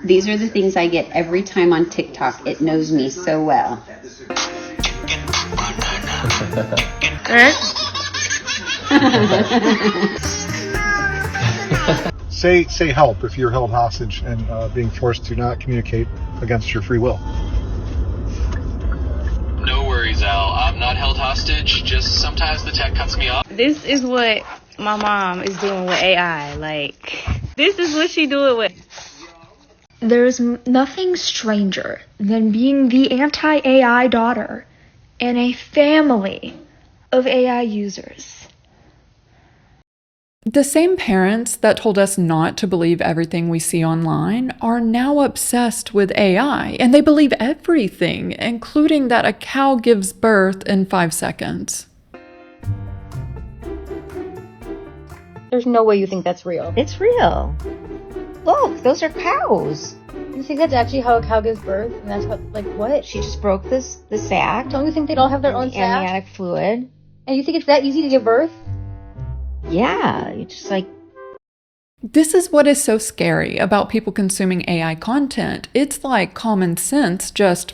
These are the things I get every time on TikTok. It knows me so well. Say help if you're held hostage and being forced to not communicate against your free will. No worries, Al. I'm not held hostage. Just sometimes the tech cuts me off. This is what my mom is doing with AI. Like, this is what she doing with. There's nothing stranger than being the anti-AI daughter in a family of AI users. The same parents that told us not to believe everything we see online are now obsessed with AI, and they believe everything, including that a cow gives birth in 5 seconds. There's no way you think that's real. It's real. Look, those are cows. You think that's actually how a cow gives birth? And that's how, like, what? She just broke the sac. Don't you think they'd all have their own sac? Amniotic fluid. And you think it's that easy to give birth? Yeah, it's just like... This is what is so scary about people consuming AI content. It's like common sense just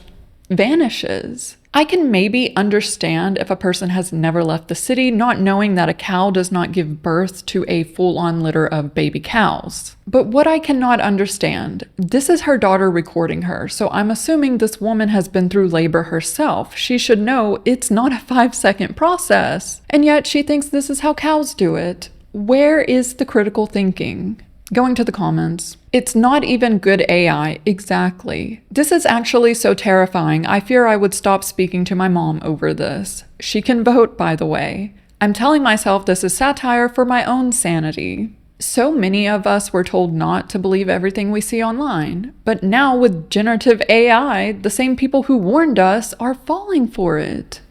vanishes. I can maybe understand if a person has never left the city, not knowing that a cow does not give birth to a full-on litter of baby cows. But what I cannot understand, this is her daughter recording her, so I'm assuming this woman has been through labor herself. She should know it's not a 5-second process. And yet she thinks this is how cows do it. Where is the critical thinking? Going to the comments. It's not even good AI. Exactly. This is actually so terrifying. I fear I would stop speaking to my mom over this. She can vote, by the way. I'm telling myself this is satire for my own sanity. So many of us were told not to believe everything we see online. But now with generative AI, the same people who warned us are falling for it.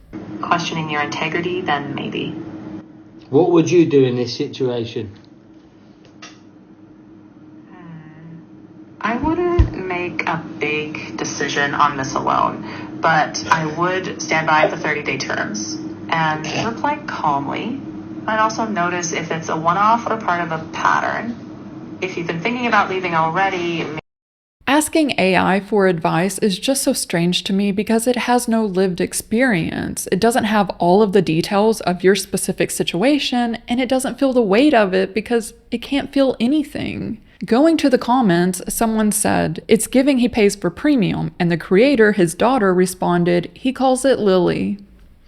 Questioning your integrity, then maybe. What would you do in this situation? I wouldn't make a big decision on this alone, but I would stand by the 30-day terms and reply calmly. I'd also notice if it's a one-off or part of a pattern. If you've been thinking about leaving already... Asking AI for advice is just so strange to me because it has no lived experience. It doesn't have all of the details of your specific situation, and it doesn't feel the weight of it because it can't feel anything. Going to the comments, someone said, "It's giving he pays for premium," and the creator, his daughter, responded, "He calls it Lily."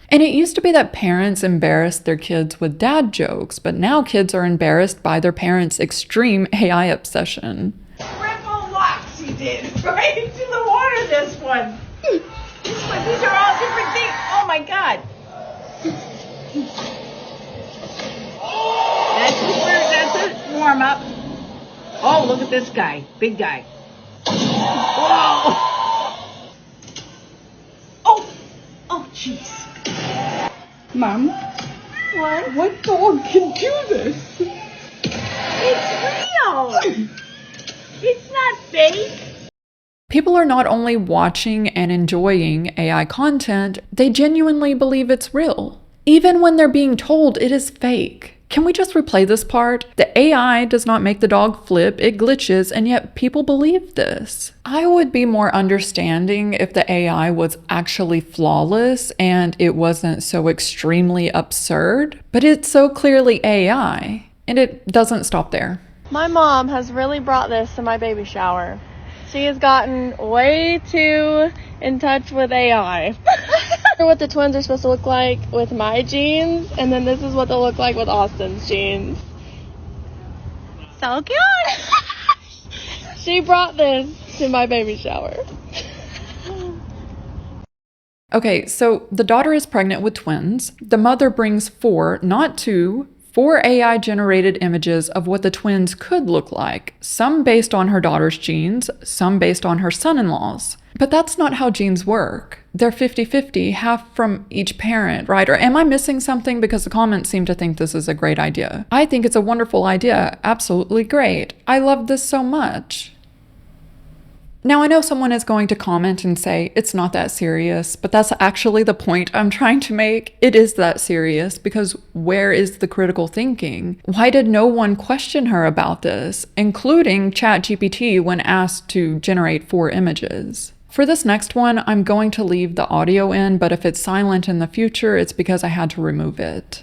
And it used to be that parents embarrassed their kids with dad jokes, but now kids are embarrassed by their parents' extreme AI obsession. Triple locks he did, right into the water, this one. These are all different things. Oh my God. That's a warm up. Oh, look at this guy. Big guy. Whoa. Oh, jeez. Mom? What? What dog can do this? It's real. It's not fake. People are not only watching and enjoying AI content, they genuinely believe it's real, even when they're being told it is fake. Can we just replay this part? The AI does not make the dog flip, it glitches, and yet people believe this. I would be more understanding if the AI was actually flawless and it wasn't so extremely absurd, but it's so clearly AI, and it doesn't stop there. My mom has really brought this to my baby shower. She has gotten way too in touch with AI. What the twins are supposed to look like with my jeans, and then this is what they'll look like with Austin's jeans. So cute! She brought this to my baby shower. Okay, so the daughter is pregnant with twins. The mother brings 4, not 2, 4 AI-generated images of what the twins could look like, some based on her daughter's genes, some based on her son-in-law's. But that's not how genes work. They're 50-50, half from each parent, right? Or am I missing something? Because the comments seem to think this is a great idea. I think it's a wonderful idea. Absolutely great. I love this so much. Now, I know someone is going to comment and say, it's not that serious, but that's actually the point I'm trying to make. It is that serious because where is the critical thinking? Why did no one question her about this, including ChatGPT when asked to generate 4 images? For this next one, I'm going to leave the audio in, but if it's silent in the future, it's because I had to remove it.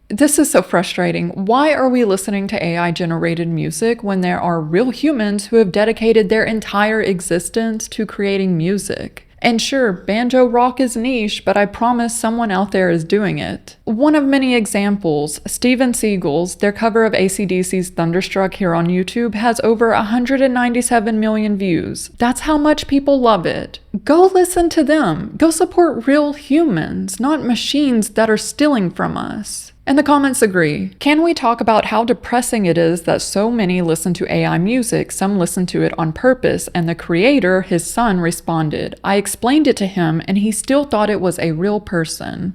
This is so frustrating. Why are we listening to AI-generated music when there are real humans who have dedicated their entire existence to creating music? And sure, banjo rock is niche, but I promise someone out there is doing it. One of many examples, Steven Seagal's, their cover of AC/DC's Thunderstruck here on YouTube has over 197 million views. That's how much people love it. Go listen to them. Go support real humans, not machines that are stealing from us. And the comments agree. Can we talk about how depressing it is that so many listen to AI music, some listen to it on purpose, and the creator, his son, responded, I explained it to him and he still thought it was a real person.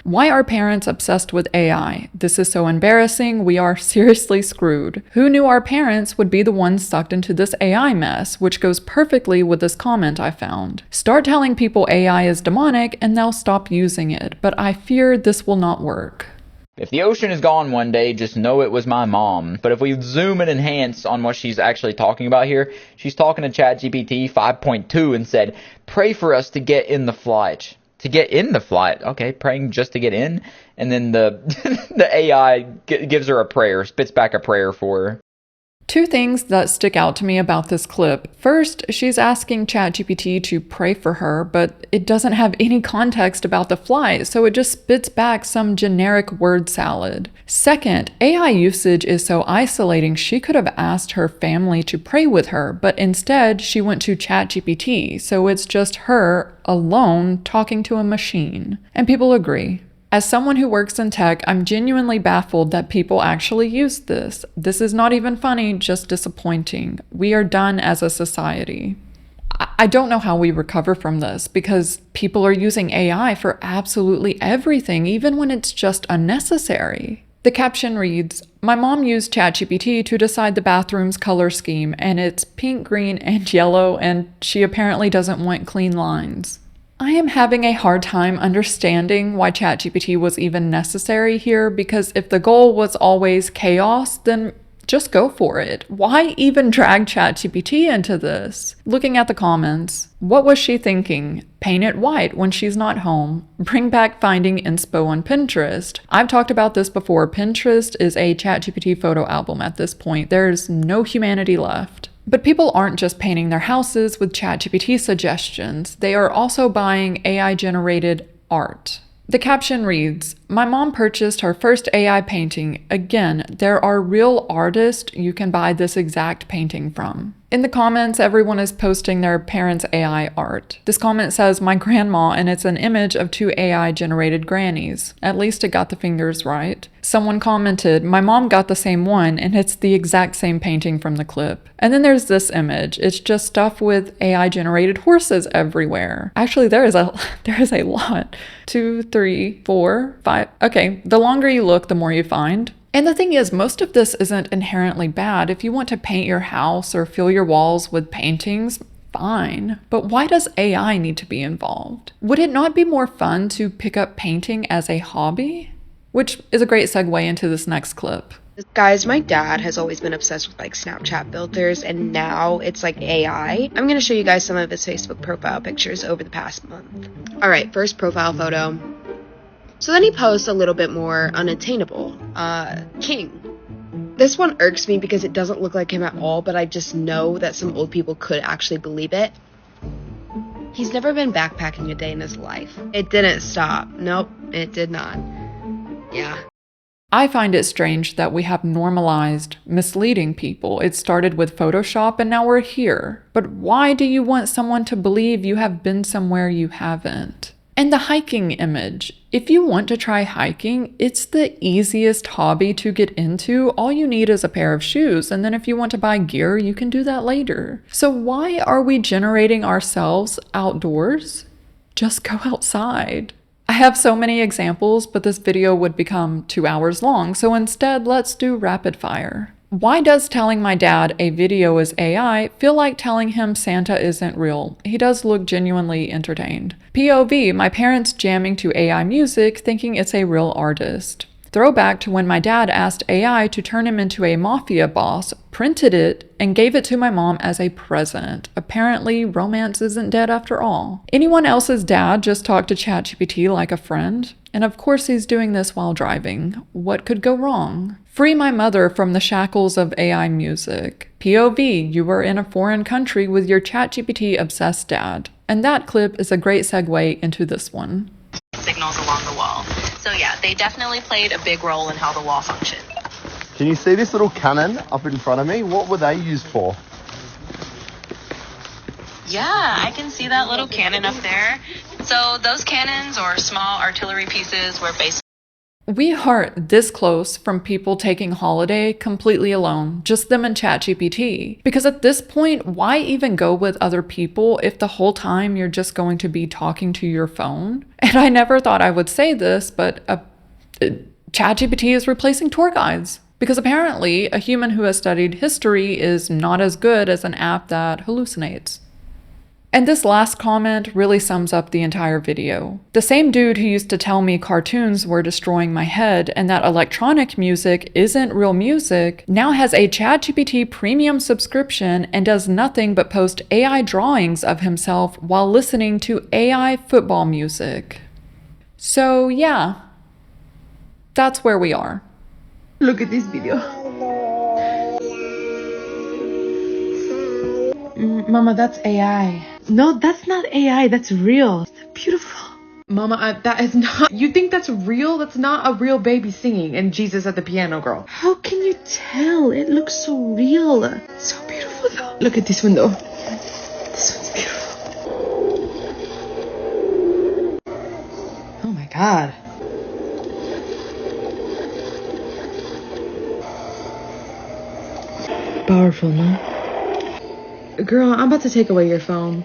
Why are parents obsessed with AI? This is so embarrassing, we are seriously screwed. Who knew our parents would be the ones sucked into this AI mess, which goes perfectly with this comment I found. Start telling people AI is demonic and they'll stop using it, but I fear this will not work. If the ocean is gone one day, just know it was my mom. But if we zoom and enhance on what she's actually talking about here, she's talking to ChatGPT 5.2 and said, pray for us to get in the flight. To get in the flight. Okay, praying just to get in. And then the the AI gives her a prayer, spits back a prayer for her. 2 things that stick out to me about this clip. First, she's asking ChatGPT to pray for her, but it doesn't have any context about the flight, so it just spits back some generic word salad. Second, AI usage is so isolating she could have asked her family to pray with her, but instead she went to ChatGPT, so it's just her alone talking to a machine. And people agree. As someone who works in tech, I'm genuinely baffled that people actually use this. This is not even funny, just disappointing. We are done as a society. I don't know how we recover from this because people are using AI for absolutely everything, even when it's just unnecessary. The caption reads, my mom used ChatGPT to decide the bathroom's color scheme, and it's pink, green, and yellow, and she apparently doesn't want clean lines. I am having a hard time understanding why ChatGPT was even necessary here, because if the goal was always chaos, then just go for it. Why even drag ChatGPT into this? Looking at the comments, what was she thinking? Paint it white when she's not home. Bring back finding inspo on Pinterest. I've talked about this before. Pinterest is a ChatGPT photo album at this point. There's no humanity left. But people aren't just painting their houses with ChatGPT suggestions. They are also buying AI-generated art. The caption reads, my mom purchased her first AI painting. Again, there are real artists you can buy this exact painting from. In the comments, everyone is posting their parents' AI art. This comment says, my grandma, and it's an image of 2 AI-generated grannies. At least it got the fingers right. Someone commented, my mom got the same one, and it's the exact same painting from the clip. And then there's this image. It's just stuff with AI-generated horses everywhere. Actually, there is a lot. 2, 3, 4, 5. Okay, the longer you look, the more you find. And the thing is, most of this isn't inherently bad. If you want to paint your house or fill your walls with paintings, fine. But why does AI need to be involved? Would it not be more fun to pick up painting as a hobby? Which is a great segue into this next clip. Guys, my dad has always been obsessed with like Snapchat filters, and now it's like AI. I'm gonna show you guys some of his Facebook profile pictures over the past month. Alright, first profile photo. So then he posts a little bit more unattainable. King. This one irks me because it doesn't look like him at all, but I just know that some old people could actually believe it. He's never been backpacking a day in his life. It didn't stop. Nope, it did not. Yeah. I find it strange that we have normalized misleading people. It started with Photoshop and now we're here. But why do you want someone to believe you have been somewhere you haven't? And the hiking image. If you want to try hiking, it's the easiest hobby to get into. All you need is a pair of shoes, and then if you want to buy gear, you can do that later. So why are we generating ourselves outdoors? Just go outside. I have so many examples, but this video would become 2 hours long, so instead let's do rapid fire. Why does telling my dad a video is AI feel like telling him Santa isn't real? He does look genuinely entertained. POV, my parents jamming to AI music thinking it's a real artist. Throwback to when my dad asked AI to turn him into a mafia boss, printed it, and gave it to my mom as a present. Apparently, romance isn't dead after all. Anyone else's dad just talked to ChatGPT like a friend? And of course he's doing this while driving. What could go wrong? Free my mother from the shackles of AI music. POV, you were in a foreign country with your ChatGPT obsessed dad. And that clip is a great segue into this one. Signals along the wall. So yeah, they definitely played a big role in how the wall functioned. Can you see this little cannon up in front of me? What were they used for? Yeah, I can see that little cannon up there. So those cannons or small artillery pieces were basically... We are this close from people taking holiday completely alone, just them and ChatGPT. Because at this point, why even go with other people if the whole time you're just going to be talking to your phone? And I never thought I would say this, but ChatGPT is replacing tour guides. Because apparently, a human who has studied history is not as good as an app that hallucinates. And this last comment really sums up the entire video. The same dude who used to tell me cartoons were destroying my head and that electronic music isn't real music now has a ChatGPT premium subscription and does nothing but post AI drawings of himself while listening to AI football music. So yeah, that's where we are. Look at this video. Mama, that's AI. No, that's not AI. That's real. Beautiful. Mama, that is not... You think that's real? That's not a real baby singing and Jesus at the piano, girl. How can you tell? It looks so real. So beautiful, though. Look at this one, though. This one's beautiful. Oh, my God. Powerful, no? Girl, I'm about to take away your phone.